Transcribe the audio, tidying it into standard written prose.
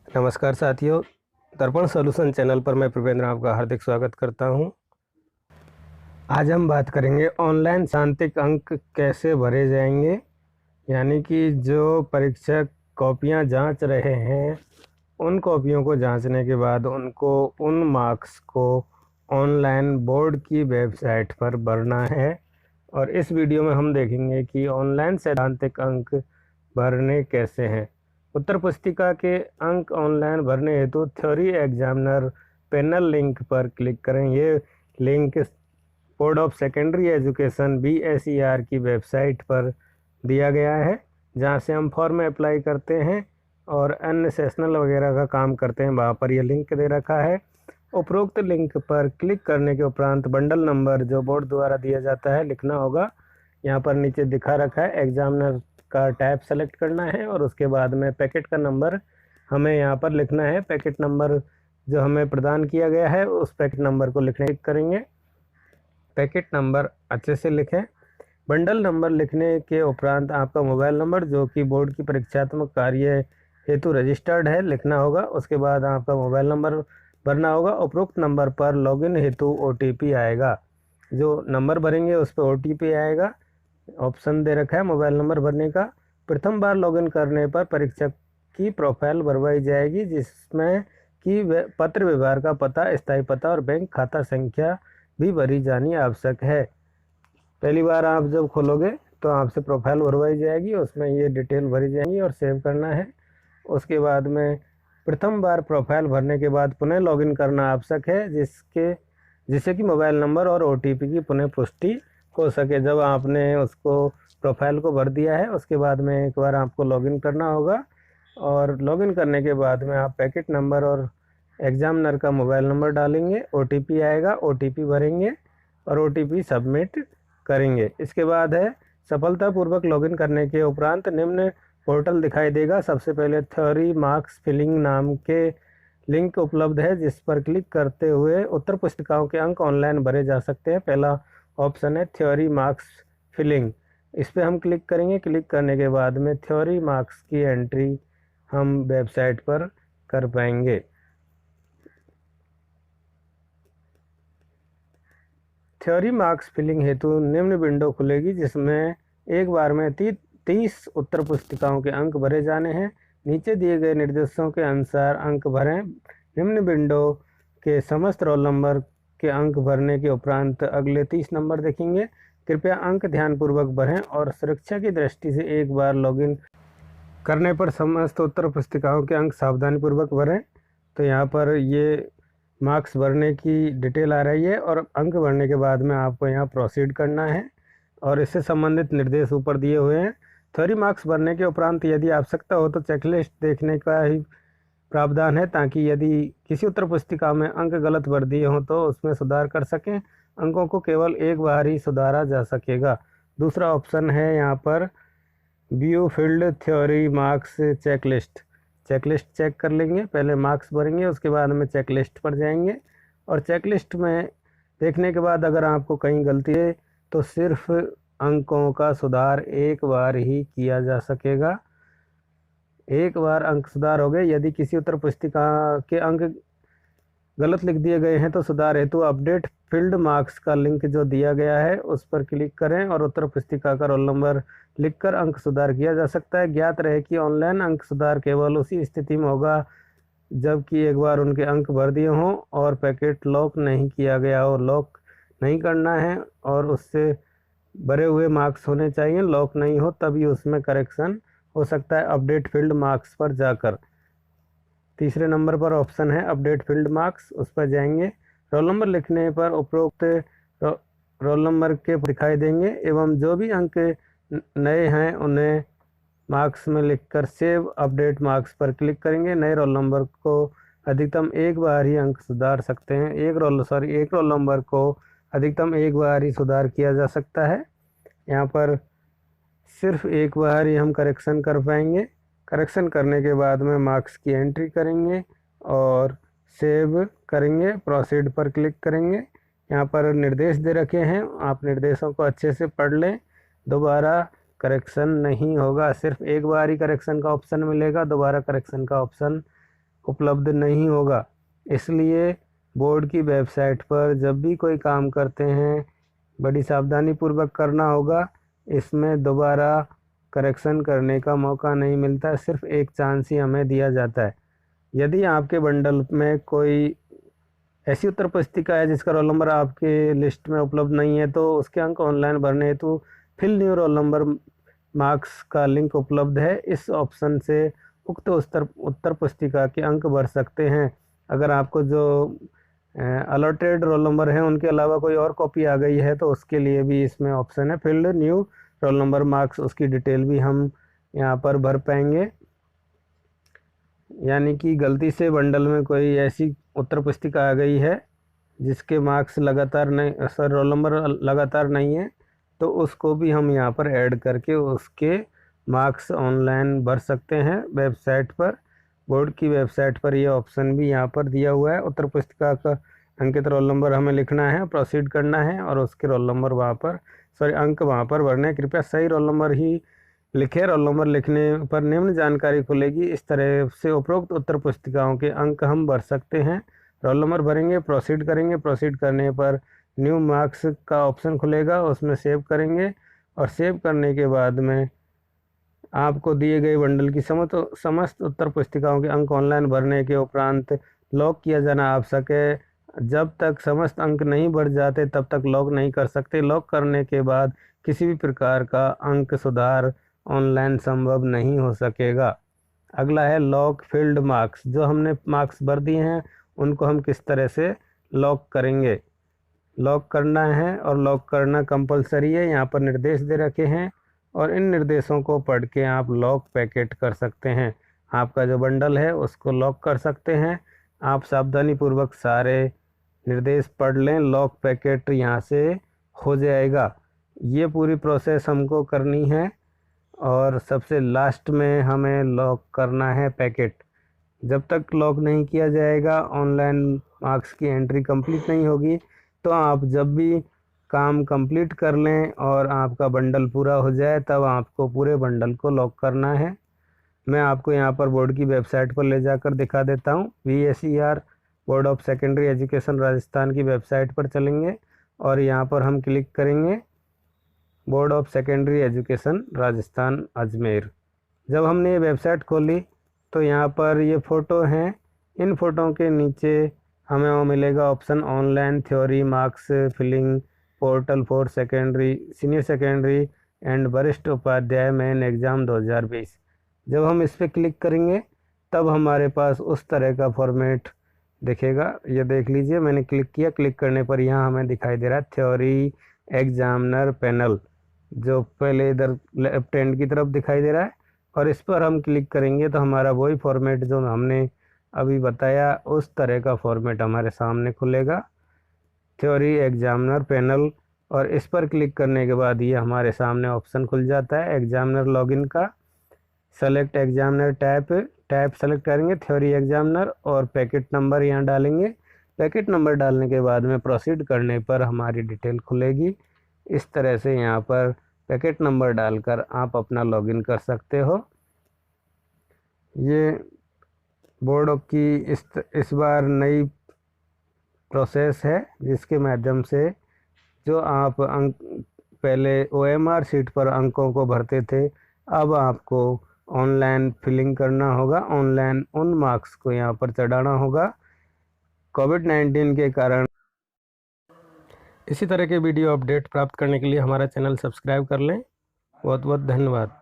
नमस्कार साथियों, दर्पण सॉल्यूशन चैनल पर मैं प्रवेंद्र आपका हार्दिक स्वागत करता हूं। आज हम बात करेंगे ऑनलाइन सांख्यिक अंक कैसे भरे जाएंगे। यानी कि जो परीक्षक कॉपियां जांच रहे हैं, उन कॉपियों को जांचने के बाद उनको उन मार्क्स को ऑनलाइन बोर्ड की वेबसाइट पर भरना है। और इस वीडियो में हम देखेंगे कि ऑनलाइन सैद्धांतिक अंक भरने कैसे हैं। उत्तर पुस्तिका के अंक ऑनलाइन भरने हेतु थ्योरी एग्जामिनर पैनल लिंक पर क्लिक करें। ये link board of secondary education BSER की वेबसाइट पर दिया गया है, जहां से हम फॉर्म अप्लाई करते हैं और अन्य सेशनल वगैरह का काम करते हैं। वहाँ पर यह लिंक दे रखा है। उपरोक्त लिंक पर क्लिक करने के उपरांत बंडल नंबर जो बोर्ड द्वारा दिया जाता है लिखना होगा। यहाँ पर नीचे दिखा रखा है, एग्जामिनर का टैब सेलेक्ट करना है और उसके बाद में पैकेट का नंबर हमें यहाँ पर लिखना है। पैकेट नंबर जो हमें प्रदान किया गया है उस पैकेट नंबर को लिखने करेंगे। पैकेट नंबर अच्छे से लिखें। बंडल नंबर लिखने के उपरांत आपका मोबाइल नंबर जो कि बोर्ड की परीक्षात्मक कार्य हेतु रजिस्टर्ड है लिखना होगा। उसके बाद आपका मोबाइल नंबर भरना होगा। उपरोक्त नंबर पर लॉगिन हेतु OTP आएगा। जो नंबर भरेंगे उस पर OTP आएगा। ऑप्शन दे रखा है मोबाइल नंबर भरने का। प्रथम बार लॉगिन करने पर परीक्षक की प्रोफाइल भरवाई जाएगी, जिसमें कि पत्र व्यवहार का पता, स्थायी पता और बैंक खाता संख्या भी भरी जानी आवश्यक है। पहली बार आप जब खोलोगे तो आपसे प्रोफाइल भरवाई जाएगी, उसमें ये डिटेल भरी जाएंगी और सेव करना है। उसके बाद में प्रथम बार प्रोफाइल भरने के बाद पुनः लॉगिन करना आवश्यक है, जिससे कि मोबाइल नंबर और OTP की पुनः पुष्टि हो सके। जब आपने उसको प्रोफाइल को भर दिया है उसके बाद में एक बार आपको लॉगिन करना होगा और लॉगिन करने के बाद में आप पैकेट नंबर और एग्जामिनर का मोबाइल नंबर डालेंगे। OTP आएगा, OTP भरेंगे और OTP सबमिट करेंगे। इसके बाद है सफलतापूर्वक लॉगिन करने के उपरांत निम्न पोर्टल दिखाई देगा। सबसे पहले थ्योरी मार्क्स फिलिंग नाम के लिंक उपलब्ध है, जिस पर क्लिक करते हुए उत्तर पुस्तिकाओं के अंक ऑनलाइन भरे जा सकते हैं। पहला ऑप्शन है थ्योरी मार्क्स फिलिंग, इस पर हम क्लिक करेंगे। क्लिक करने के बाद में थ्योरी मार्क्स की एंट्री हम वेबसाइट पर कर पाएंगे। थ्योरी मार्क्स फिलिंग हेतु निम्न विंडो खुलेगी, जिसमें एक बार में 30 उत्तर पुस्तिकाओं के अंक भरे जाने हैं। नीचे दिए गए निर्देशों के अनुसार अंक भरें। निम्न विंडो के समस्त रोल नंबर के अंक भरने के उपरांत अगले 30 नंबर देखेंगे। कृपया अंक ध्यानपूर्वक भरें और सुरक्षा की दृष्टि से एक बार लॉगिन करने पर समस्त उत्तर पुस्तिकाओं के अंक सावधानीपूर्वक भरें। तो यहाँ पर ये मार्क्स भरने की डिटेल आ रही है और अंक भरने के बाद में आपको यहाँ प्रोसीड करना है और इससे संबंधित निर्देश ऊपर दिए हुए हैं। थ्योरी मार्क्स भरने के उपरांत यदि आवश्यकता हो तो चेकलिस्ट देखने का ही प्रावधान है, ताकि यदि किसी उत्तर पुस्तिका में अंक गलत भर दिए हों तो उसमें सुधार कर सकें। अंकों को केवल एक बार ही सुधारा जा सकेगा। दूसरा ऑप्शन है यहाँ पर view field theory marks checklist check कर लेंगे। पहले मार्क्स भरेंगे, उसके बाद में चेकलिस्ट पर जाएंगे और चेकलिस्ट में देखने के बाद अगर आपको कहीं गलती है तो सिर्फ अंकों का सुधार एक बार ही किया जा सकेगा। एक बार अंक सुधार हो गए। यदि किसी उत्तर पुस्तिका के अंक गलत लिख दिए गए हैं तो सुधार हेतु अपडेट फील्ड मार्क्स का लिंक जो दिया गया है उस पर क्लिक करें और उत्तर पुस्तिका का रोल नंबर लिखकर अंक सुधार किया जा सकता है। ज्ञात रहे कि ऑनलाइन अंक सुधार केवल उसी स्थिति में होगा जबकि एक बार उनके अंक भर दिए हों और पैकेट लॉक नहीं किया गया हो। लॉक नहीं करना है और उससे भरे हुए मार्क्स होने चाहिए। लॉक नहीं हो तभी उसमें करेक्शन हो सकता है अपडेट फील्ड मार्क्स पर जाकर। तीसरे नंबर पर ऑप्शन है अपडेट फील्ड मार्क्स, उस पर जाएंगे। रोल नंबर लिखने पर उपरोक्त रोल नंबर के दिखाई देंगे एवं जो भी अंक नए हैं उन्हें मार्क्स में लिखकर सेव अपडेट मार्क्स पर क्लिक करेंगे। नए रोल नंबर को अधिकतम एक बार ही अंक सुधार सकते हैं। एक रोल नंबर को अधिकतम एक बार ही सुधार किया जा सकता है। यहाँ पर सिर्फ एक बार ही हम करेक्शन कर पाएंगे। करेक्शन करने के बाद में मार्क्स की एंट्री करेंगे और सेव करेंगे। प्रोसीड पर क्लिक करेंगे। यहाँ पर निर्देश दे रखे हैं, आप निर्देशों को अच्छे से पढ़ लें। दोबारा करेक्शन नहीं होगा, सिर्फ एक बार ही करेक्शन का ऑप्शन मिलेगा, दोबारा करेक्शन का ऑप्शन उपलब्ध नहीं होगा। इसलिए बोर्ड की वेबसाइट पर जब भी कोई काम करते हैं बड़ी सावधानी पूर्वक करना होगा। इसमें दोबारा करेक्शन करने का मौका नहीं मिलता, सिर्फ एक चांस ही हमें दिया जाता है। यदि आपके बंडल में कोई ऐसी उत्तर पुस्तिका है जिसका रोल नंबर आपके लिस्ट में उपलब्ध नहीं है, तो उसके अंक ऑनलाइन भरने हेतु fill new roll number marks का लिंक उपलब्ध है। इस ऑप्शन से उक्त उत्तर पुस्तिका के अंक भर सकते हैं। अगर आपको जो अलॉटेड रोल नंबर है उनके अलावा कोई और कॉपी आ गई है तो उसके लिए भी इसमें ऑप्शन है field new roll number marks, उसकी डिटेल भी हम यहाँ पर भर पाएंगे। यानी कि गलती से बंडल में कोई ऐसी उत्तर पुस्तिका आ गई है जिसके मार्क्स लगातार नहीं, सर रोल नंबर लगातार नहीं है, तो उसको भी हम यहाँ पर ऐड करके उसके मार्क्स ऑनलाइन भर सकते हैं वेबसाइट पर। बोर्ड की वेबसाइट पर यह ऑप्शन भी यहाँ पर दिया हुआ है। उत्तर पुस्तिका का अंकित रोल नंबर हमें लिखना है, प्रोसीड करना है और उसके रोल नंबर वहाँ पर अंक वहाँ पर भरने। कृपया सही रोल नंबर ही लिखे। रोल नंबर लिखने पर निम्न जानकारी खुलेगी। इस तरह से उपरोक्त उत्तर पुस्तिकाओं के अंक हम भर सकते हैं। रोल नंबर भरेंगे, प्रोसीड करेंगे, प्रोसीड करने पर न्यू मार्क्स का ऑप्शन खुलेगा, उसमें सेव करेंगे और सेव करने के बाद में आपको दिए गए बंडल की समस्त उत्तर पुस्तिकाओं के अंक ऑनलाइन भरने के उपरांत लॉक किया जाना आवश्यक है। जब तक समस्त अंक नहीं भर जाते तब तक लॉक नहीं कर सकते। लॉक करने के बाद किसी भी प्रकार का अंक सुधार ऑनलाइन संभव नहीं हो सकेगा। अगला है लॉक फील्ड मार्क्स। जो हमने मार्क्स भर दिए हैं उनको हम किस तरह से लॉक करेंगे। लॉक करना है और लॉक करना कंपलसरी है। यहाँ पर निर्देश दे रखे हैं और इन निर्देशों को पढ़ के आप लॉक पैकेट कर सकते हैं। आपका जो बंडल है उसको लॉक कर सकते हैं। आप सावधानी पूर्वक सारे निर्देश पढ़ लें, लॉक पैकेट यहाँ से हो जाएगा। ये पूरी प्रोसेस हमको करनी है और सबसे लास्ट में हमें लॉक करना है पैकेट। जब तक लॉक नहीं किया जाएगा ऑनलाइन मार्क्स की एंट्री कंप्लीट नहीं होगी। तो आप जब भी काम कंप्लीट कर लें और आपका बंडल पूरा हो जाए तब आपको पूरे बंडल को लॉक करना है। मैं आपको यहाँ पर बोर्ड की वेबसाइट पर ले जाकर दिखा देता हूँ। VSER board of secondary education Rajasthan की वेबसाइट पर चलेंगे और यहाँ पर हम क्लिक करेंगे board of secondary education Rajasthan Ajmer. जब हमने ये वेबसाइट खोली तो यहाँ पर ये फ़ोटो हैं। इन फ़ोटो के नीचे हमें वो मिलेगा option online theory marks filling portal for secondary senior secondary and वरिष्ठ उपाध्याय मेन एग्ज़ाम 2020। जब हम इस पर क्लिक करेंगे तब हमारे पास उस तरह का फॉर्मेट दिखेगा। ये देख लीजिए, मैंने क्लिक किया। क्लिक करने पर यहाँ हमें दिखाई दे रहा है थ्योरी एग्जामिनर पैनल, जो पहले इधर लेफ्ट हैंड की तरफ दिखाई दे रहा है। और इस पर हम क्लिक करेंगे तो हमारा वही फॉर्मेट जो हमने अभी बताया उस तरह का फॉर्मेट हमारे सामने खुलेगा, थ्योरी एग्जामिनर पैनल। और इस पर क्लिक करने के बाद ये हमारे सामने ऑप्शन खुल जाता है एग्जामिनर लॉगिन का। सेलेक्ट एग्जामिनर टैब सेलेक्ट करेंगे, थ्योरी एग्जामिनर और पैकेट नंबर यहाँ डालेंगे। पैकेट नंबर डालने के बाद में प्रोसीड करने पर हमारी डिटेल खुलेगी। इस तरह से यहाँ पर पैकेट नंबर डालकर आप अपना लॉगिन कर सकते हो। ये बोर्ड की इस बार नई प्रोसेस है जिसके माध्यम से जो आप अंक पहले OMR शीट पर अंकों को भरते थे, अब आपको ऑनलाइन फिलिंग करना होगा। ऑनलाइन उन मार्क्स को यहाँ पर चढ़ाना होगा। कोविड-19 के कारण इसी तरह के वीडियो अपडेट प्राप्त करने के लिए हमारा चैनल सब्सक्राइब कर लें। बहुत बहुत धन्यवाद।